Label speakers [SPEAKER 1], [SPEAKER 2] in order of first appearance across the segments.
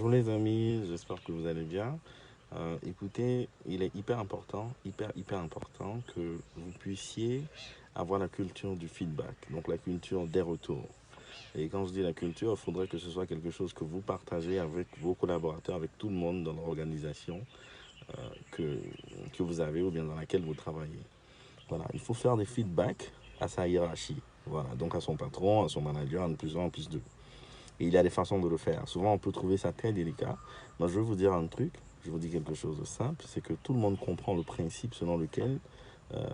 [SPEAKER 1] Bonjour les amis, j'espère que vous allez bien. Écoutez, il est hyper important que vous puissiez avoir la culture du feedback, donc la culture des retours. Et quand je dis la culture, il faudrait que ce soit quelque chose que vous partagez avec vos collaborateurs, avec tout le monde dans l'organisation que, que vous avez ou bien dans laquelle vous travaillez. Voilà, il faut faire des feedbacks à sa hiérarchie, voilà, donc à son patron, à son manager, en plus d'eux. Et il y a des façons de le faire. Souvent, on peut trouver ça très délicat. Moi, je vais vous dire un truc, je vous dis quelque chose de simple, c'est que tout le monde comprend le principe selon lequel euh,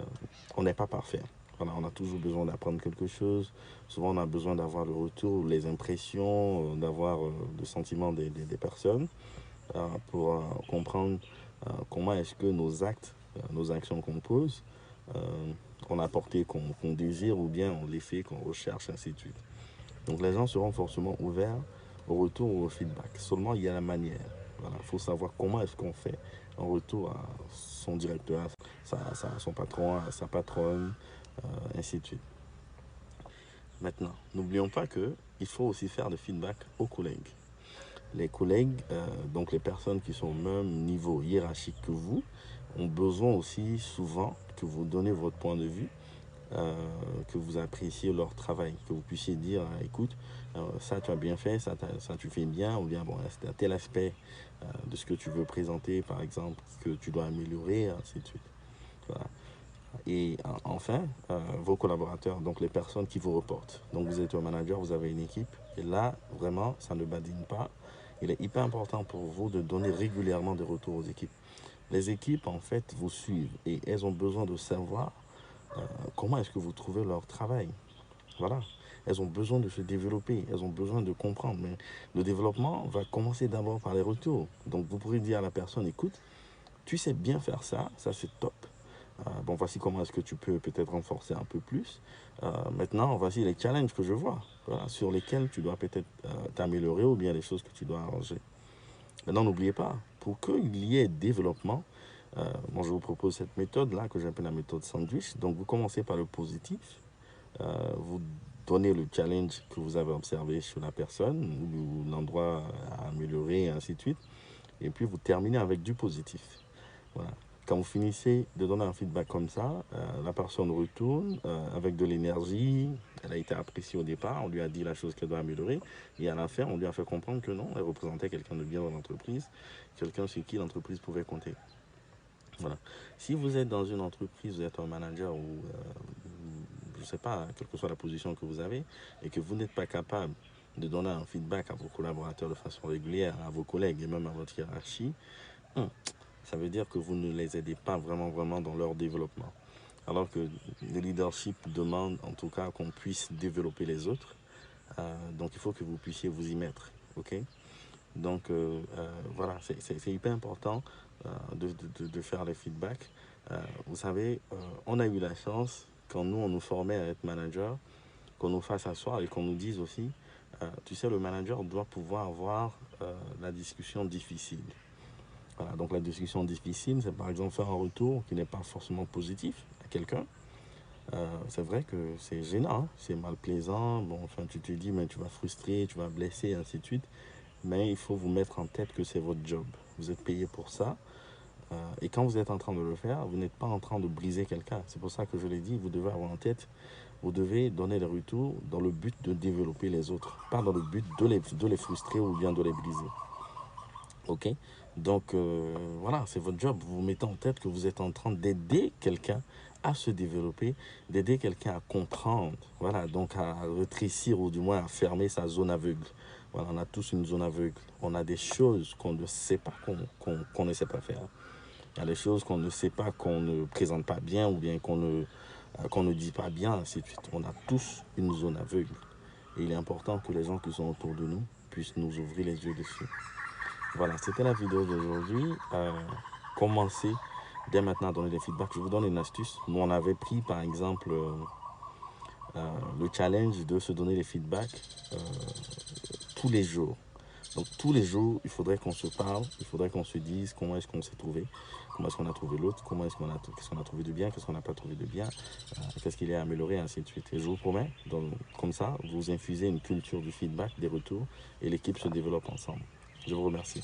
[SPEAKER 1] on n'est pas parfait. Voilà, on a toujours besoin d'apprendre quelque chose. Souvent, on a besoin d'avoir le retour, les impressions, d'avoir le sentiment des personnes pour comprendre comment est-ce que nos actes, nos actions qu'on pose, euh, on a porté qu'on désire ou bien on les fait, qu'on recherche, ainsi de suite. Donc les gens seront forcément ouverts au retour ou au feedback. Seulement, il y a la manière. Voilà, il faut savoir comment est-ce qu'on fait en retour à son directeur, son patron, à sa patronne, ainsi de suite. Maintenant, n'oublions pas que il faut aussi faire des feedbacks aux collègues. Les collègues, donc les personnes qui sont au même niveau hiérarchique que vous, ont besoin aussi souvent que vous donnez votre point de vue, que vous appréciez leur travail, que vous puissiez dire, écoute, ça tu as bien fait, ça tu fais bien, ou bien bon, c'est un tel aspect de ce que tu veux présenter, par exemple, que tu dois améliorer, ainsi de suite. Voilà. Et enfin, vos collaborateurs, donc les personnes qui vous reportent. Donc vous êtes un manager, vous avez une équipe, et là, vraiment, ça ne badine pas. Il est hyper important pour vous de donner régulièrement des retours aux équipes. Les équipes, en fait, vous suivent et elles ont besoin de savoir comment est-ce que vous trouvez leur travail. Voilà. Elles ont besoin de se développer, elles ont besoin de comprendre. Mais le développement va commencer d'abord par les retours. Donc vous pourrez dire à la personne, écoute, tu sais bien faire ça, ça c'est top. Bon, voici comment est-ce que tu peux peut-être renforcer un peu plus. Maintenant, voici les challenges que je vois, voilà, sur lesquels tu dois peut-être t'améliorer ou bien les choses que tu dois arranger. Maintenant, n'oubliez pas, pour qu'il y ait développement, moi je vous propose cette méthode-là que j'appelle la méthode sandwich. Donc vous commencez par le positif, vous donnez le challenge que vous avez observé sur la personne ou l'endroit à améliorer et ainsi de suite. Et puis vous terminez avec du positif. Voilà. Quand vous finissez de donner un feedback comme ça, la personne retourne avec de l'énergie. Elle a été appréciée au départ, on lui a dit la chose qu'elle doit améliorer. Et à la fin, on lui a fait comprendre que non, elle représentait quelqu'un de bien dans l'entreprise, quelqu'un sur qui l'entreprise pouvait compter. Voilà. Si vous êtes dans une entreprise, vous êtes un manager ou je ne sais pas, quelle que soit la position que vous avez, et que vous n'êtes pas capable de donner un feedback à vos collaborateurs de façon régulière, à vos collègues et même à votre hiérarchie, ça veut dire que vous ne les aidez pas vraiment dans leur développement. Alors que le leadership demande en tout cas qu'on puisse développer les autres. Donc il faut que vous puissiez vous y mettre. Ok. Donc voilà, c'est hyper important de faire les feedbacks. Vous savez, on a eu la chance, quand nous, on nous formait à être manager, qu'on nous fasse asseoir et qu'on nous dise aussi, tu sais, le manager doit pouvoir avoir la discussion difficile. Voilà, donc la discussion difficile, c'est par exemple faire un retour qui n'est pas forcément positif à quelqu'un. C'est vrai que c'est gênant, hein, c'est mal plaisant. Bon, enfin, tu te dis, mais tu vas frustrer, tu vas blesser, ainsi de suite. Mais il faut vous mettre en tête que c'est votre job. Vous êtes payé pour ça. Et quand vous êtes en train de le faire, vous n'êtes pas en train de briser quelqu'un. C'est pour ça que je l'ai dit, vous devez avoir en tête, vous devez donner des retours dans le but de développer les autres, pas dans le but de les frustrer ou bien de les briser. Ok. Donc voilà, c'est votre job. Vous mettez en tête que vous êtes en train d'aider quelqu'un à se développer, d'aider quelqu'un à comprendre, voilà, donc à rétrécir ou du moins à fermer sa zone aveugle. Voilà, on a tous une zone aveugle. On a des choses qu'on ne sait pas, qu'on ne sait pas faire. Il y a des choses qu'on ne sait pas, qu'on ne présente pas bien ou bien qu'on ne dit pas bien, ainsi de suite. On a tous une zone aveugle. Et il est important que les gens qui sont autour de nous puissent nous ouvrir les yeux dessus. Voilà, c'était la vidéo d'aujourd'hui. Commencez dès maintenant à donner des feedbacks. Je vous donne une astuce. Nous, on avait pris, par exemple, le challenge de se donner des feedbacks euh, tous les jours. Donc, tous les jours, il faudrait qu'on se parle, il faudrait qu'on se dise comment est-ce qu'on s'est trouvé, comment est-ce qu'on a trouvé l'autre, qu'est-ce qu'on a trouvé de bien, qu'est-ce qu'on n'a pas trouvé de bien, qu'est-ce qu'il est amélioré, ainsi de suite. Et je vous promets, donc, comme ça, vous infusez une culture du feedback, des retours, et l'équipe se développe ensemble. Je vous remercie.